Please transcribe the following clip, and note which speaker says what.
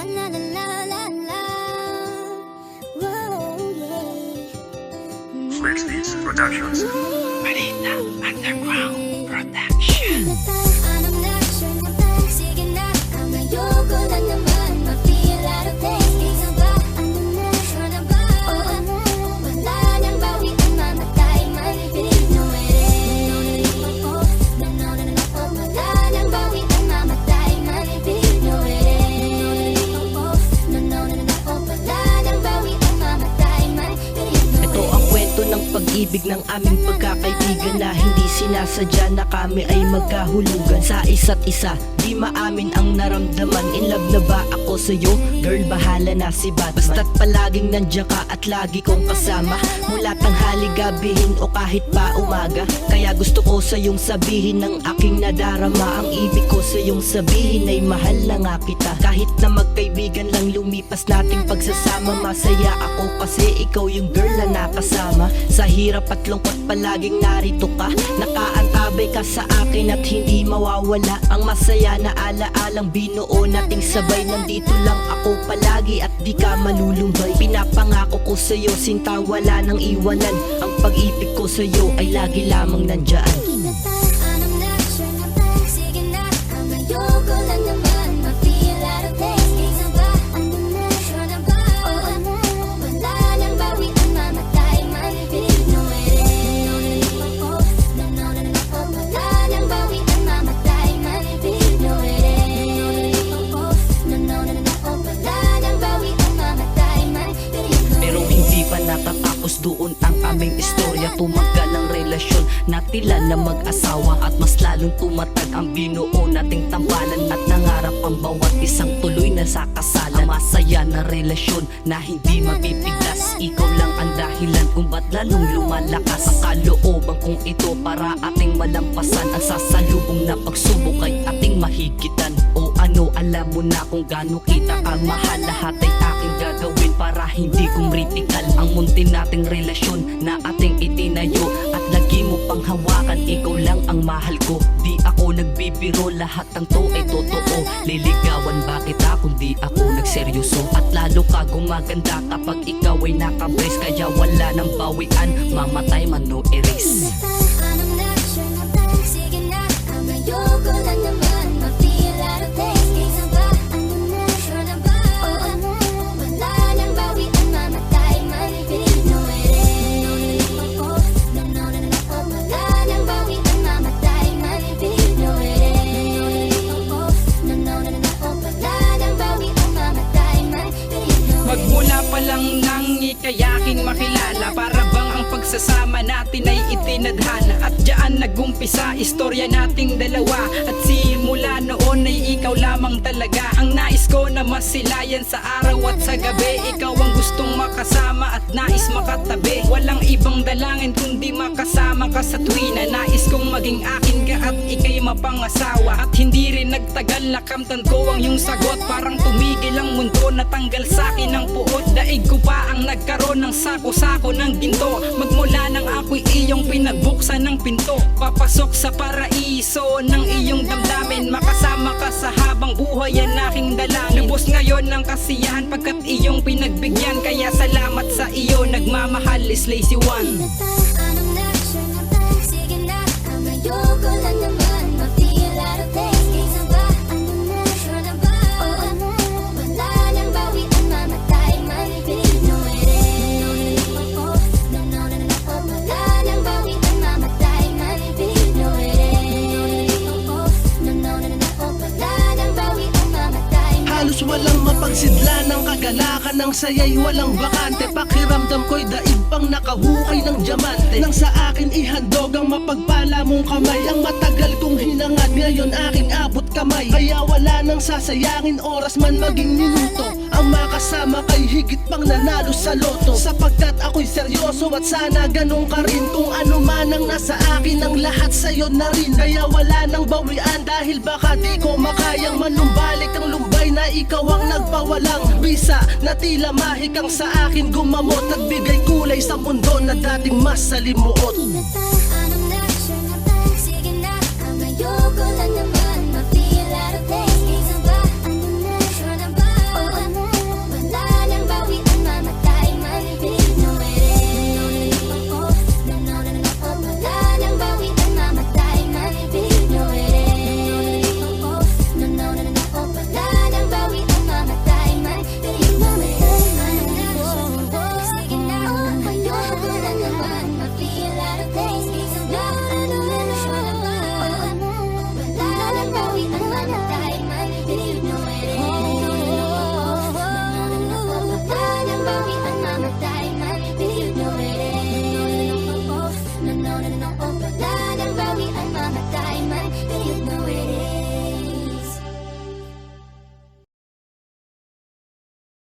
Speaker 1: La la la la la. Whoa, yeah.
Speaker 2: Switch Beats Productions.
Speaker 3: Marita Underground Production.
Speaker 1: Anong na-sure na ba? Sige na, ang ayoko na naman ma-feel out of place. Kaysa ba? Ano na? Sure na ba? Oo na. Wala nang bawian, mamatay man. Pilit no ere. No, wala nang bawian, mamatay man. Pilit no ere. No, wala nang bawian, mamatay man. Pilit no ere.
Speaker 3: Ito ang kwento ng pag-ibig ng aming pagkakaibigan na hindi sinasadya na kami ay magkahulugan sa isa't isa. Di maamin ang naramdaman. In love na ba ako sa'yo? Girl, bahala na si Batman. Basta't palaging nandiyan ka at lagi kong kasama, mula tanghali, gabihin o kahit pa umaga. Kaya gusto ko sa'yong sabihin ng aking nadarama. Ang ibig ko sa'yong sabihin ay mahal na nga kita. Kahit na magkaibigan lang lumipas nating pagsasama, masaya ako kasi ikaw yung girl na nakasama. Sa hirap at lungkot palaging narito ka, nakaantabay ka sa akin at hindi mawawala. Ang masaya na alaalang binuo nating sabay. Nandito lang ako palagi at di ka malulumbay. Pinapangako ko sa'yo, sinta, wala nang iwanan. Ang pag-ibig ko sa'yo ay lagi lamang nandyan.
Speaker 1: Anong na-sure na ba? Sige na, ang ayoko na naman ma-feel out of place. Kaysa ba? Ano na? Sure na ba? Oo na. Wala nang bawian, mamatay man. Pilit no ere. No, wala nang bawian, mamatay man. Pilit no ere. No, wala nang bawian, mamatay man. Pilit no ere.
Speaker 3: Pero hindi pa natatapos doon ang aming istorya. Tumagal ang relasyon na tila na mag-asawa, at mas lalong tumatag ang binuo nating tambalan. At nangarap ang bawat isang tuloy na sa kasalan. Ang masaya na relasyon na hindi mapipiglas. Ikaw lang ang dahilan kung ba't lalong lumalakas ang kalooban kong ito para ating malampasan ang sasalubong na pagsubok ay ating mahigitan. O ano, alam mo na kung gaano kita kamahal. Lahat ay aking gagawin para hindi kumritikal ang munti nating relasyon na ating itinayo. At lagi mo pang hawakan, ikaw lang ang mahal ko. Di ako nagbibiro, lahat ng to ay totoo. Liligawan ba kita kung di ako nagseryoso? At lalo ka gumaganda kapag ikaw ay nakabrace. Kaya wala nang bawian, mamatay man no erase.
Speaker 1: Anong na-sure na ba? Sige na, ang ayoko na naman ma-feel out of place. Kaysa ba? Ano na? Sure na ba? Oo na. Wala nang bawian, mamatay man. Pilit no ere. Wala nang bawian, mamatay man. Pilit no ere. Wala nang bawian, mamatay man. Pilit no ere.
Speaker 4: Magmula pa lang nang ika'y aking makilala, para bang ang pagsasama natin ay itinadhana. At diyan nagumpisa istorya nating dalawa. At simula noon ay ikaw lamang talaga ang nais ko na masilayan sa araw at sa gabi. Ikaw ang gustong makasama at nais makatabi. Walang ibang dalangin kundi makasama ka sa tuwina. Nais kong maging akin ka at ika'y mapangasawa. At hindi rin nagtagal, nakamtan ko ang iyong sagot. Parang tumigil ang mundo, natanggal sa akin ang puot. Daig ko pa ang nagkaroon ng sako-sako ng ginto. Magmula nang ako'y iyong pinagbuksan ng pinto, papasok sa paraiso ng iyong damdamin. Makasama ka sa habang buhay, yan aking dalangin. Lubos ngayon ng kasiyahan pagkat iyong pinagbigyan. Kaya salamat sa iyo, nagmamahal is Lazy One.
Speaker 1: Anong na-sure na ba? Sige na, ang ayoko na naman ma-feel out of place. Kaysa ba? Ano na? Sure na ba? Oo na. Wala nang bawian, mamatay man. Pilit no ere. Wala nang bawian, mamatay man. Pilit no ere. Wala nang bawian, mamatay man.
Speaker 5: Halos walang mapagsidla ng kagalakan, ng saya'y walang bakante. Pakiramdam ko'y daig pang nakahukay ng diamante. Nang sa akin ihandog ang mapagpala mong kamay, ang matagal kong hinangad ngayon aking abot kamay. Kaya wala nang sasayangin oras man maging minuto, ang makasama kay higit pang nanalo sa loto. Sapagkat ako'y seryoso at sana ganun ka rin. Kung ano man ang nasa akin, ang lahat sa'yo na rin. Kaya wala nang bawian dahil baka di ko makayang manumbalik ang lumbay na ikaw ang nagpawalang bisa. Na tila mahikang sa akin gumamot, nagbigay kulay sa mundo na dating mas salimuot.
Speaker 1: Anong na-sure na ba? Sige na, ang ayoko na naman